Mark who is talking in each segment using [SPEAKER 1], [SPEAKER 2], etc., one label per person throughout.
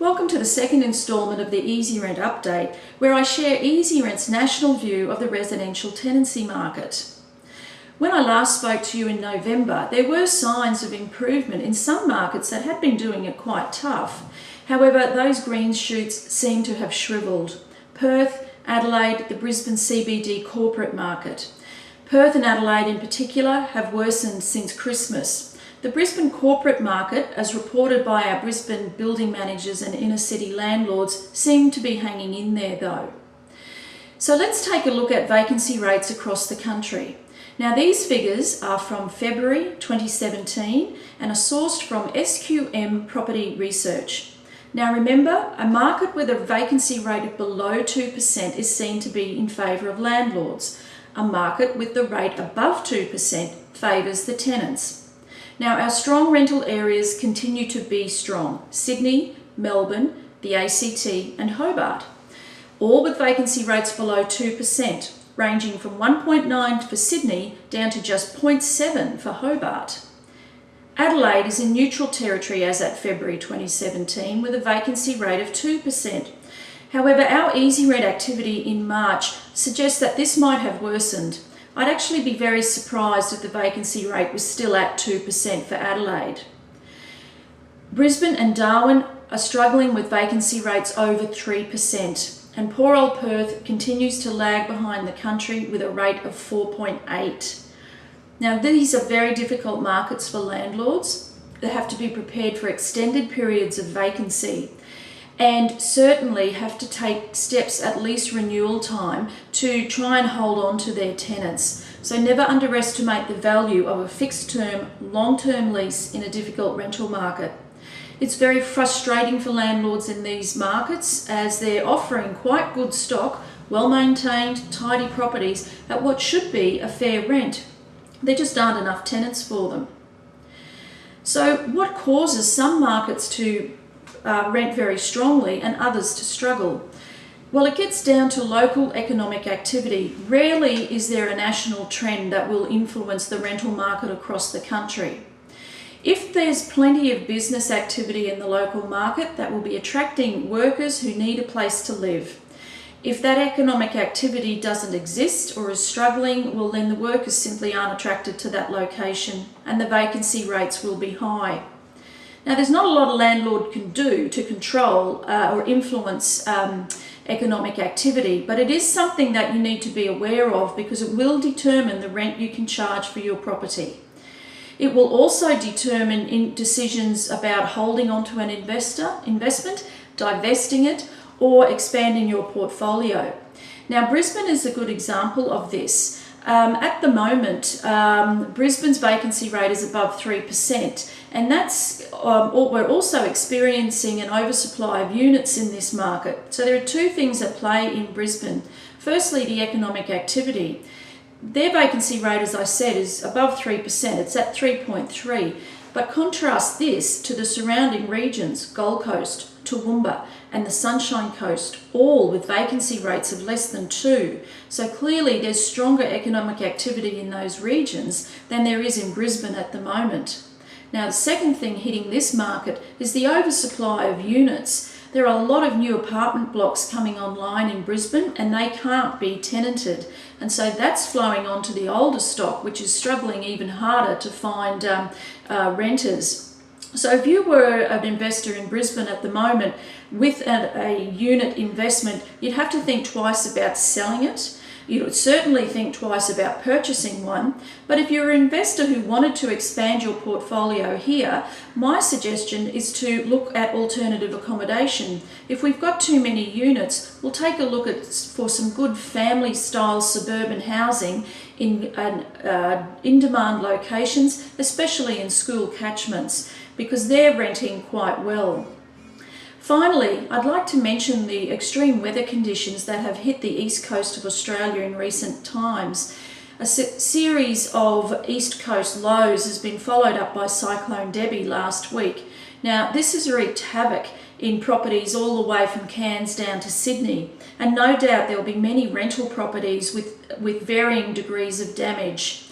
[SPEAKER 1] Welcome to the second instalment of the eezirent update, where I share eezirent's national view of the residential tenancy market. When I last spoke to you in November, there were signs of improvement in some markets that had been doing it quite tough. However, those green shoots seem to have shriveled. Perth, Adelaide, the Brisbane CBD corporate market. Perth and Adelaide in particular have worsened since Christmas. The Brisbane corporate market, as reported by our Brisbane building managers and inner city landlords, seem to be hanging in there though. So let's take a look at vacancy rates across the country. Now these figures are from February 2017 and are sourced from SQM Property Research. Now remember, a market with a vacancy rate of below 2% is seen to be in favour of landlords. A market with the rate above 2% favours the tenants. Now our strong rental areas continue to be strong: Sydney, Melbourne, the ACT and Hobart, all with vacancy rates below 2%, ranging from 1.9 for Sydney down to just 0.7 for Hobart. Adelaide is in neutral territory as at February 2017 with a vacancy rate of 2%. However, our eezirent activity in March suggests that this might have worsened. I'd actually be very surprised if the vacancy rate was still at 2% for Adelaide. Brisbane and Darwin are struggling with vacancy rates over 3%, and poor old Perth continues to lag behind the country with a rate of 4.8. Now these are very difficult markets for landlords. They have to be prepared for extended periods of vacancy, and certainly have to take steps at least renewal time to try and hold on to their tenants. So never underestimate the value of a fixed term, long-term lease in a difficult rental market. It's very frustrating for landlords in these markets as they're offering quite good stock, well-maintained, tidy properties at what should be a fair rent. There just aren't enough tenants for them. So what causes some markets to rent very strongly and others to struggle? Well, it gets down to local economic activity. Rarely is there a national trend that will influence the rental market across the country. If there's plenty of business activity in the local market, that will be attracting workers who need a place to live. If that economic activity doesn't exist or is struggling, well then the workers simply aren't attracted to that location and the vacancy rates will be high. Now there's not a lot a landlord can do to control or influence economic activity, but it is something that you need to be aware of because it will determine the rent you can charge for your property. It will also determine decisions about holding onto an investment, divesting it, or expanding your portfolio. Now Brisbane is a good example of this. At the moment, Brisbane's vacancy rate is above 3%, and we're also experiencing an oversupply of units in this market. So there are two things at play in Brisbane. Firstly, the economic activity. Their vacancy rate, as I said, is above 3%. It's at 3.3. But contrast this to the surrounding regions, Gold Coast, Toowoomba and the Sunshine Coast, all with vacancy rates of less than 2. So clearly there's stronger economic activity in those regions than there is in Brisbane at the moment. Now the second thing hitting this market is the oversupply of units. There are a lot of new apartment blocks coming online in Brisbane and they can't be tenanted. And so that's flowing on to the older stock, which is struggling even harder to find renters. So if you were an investor in Brisbane at the moment with a unit investment, you'd have to think twice about selling it. You would certainly think twice about purchasing one. But if you're an investor who wanted to expand your portfolio here, my suggestion is to look at alternative accommodation. If we've got too many units, we'll take a look for some good family-style suburban housing in in-demand locations, especially in school catchments, because they're renting quite well. Finally, I'd like to mention the extreme weather conditions that have hit the east coast of Australia in recent times. A series of east coast lows has been followed up by Cyclone Debbie last week. Now, this has wreaked havoc in properties all the way from Cairns down to Sydney, and no doubt there will be many rental properties with varying degrees of damage.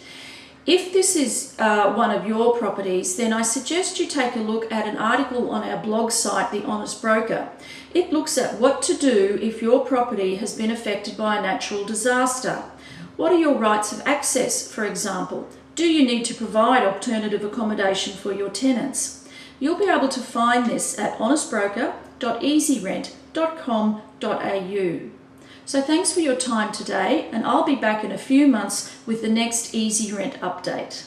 [SPEAKER 1] If this is one of your properties, then I suggest you take a look at an article on our blog site, The Honest Broker. It looks at what to do if your property has been affected by a natural disaster. What are your rights of access, for example? Do you need to provide alternative accommodation for your tenants? You'll be able to find this at honestbroker.eezirent.com.au. So thanks for your time today, and I'll be back in a few months with the next eezirent update.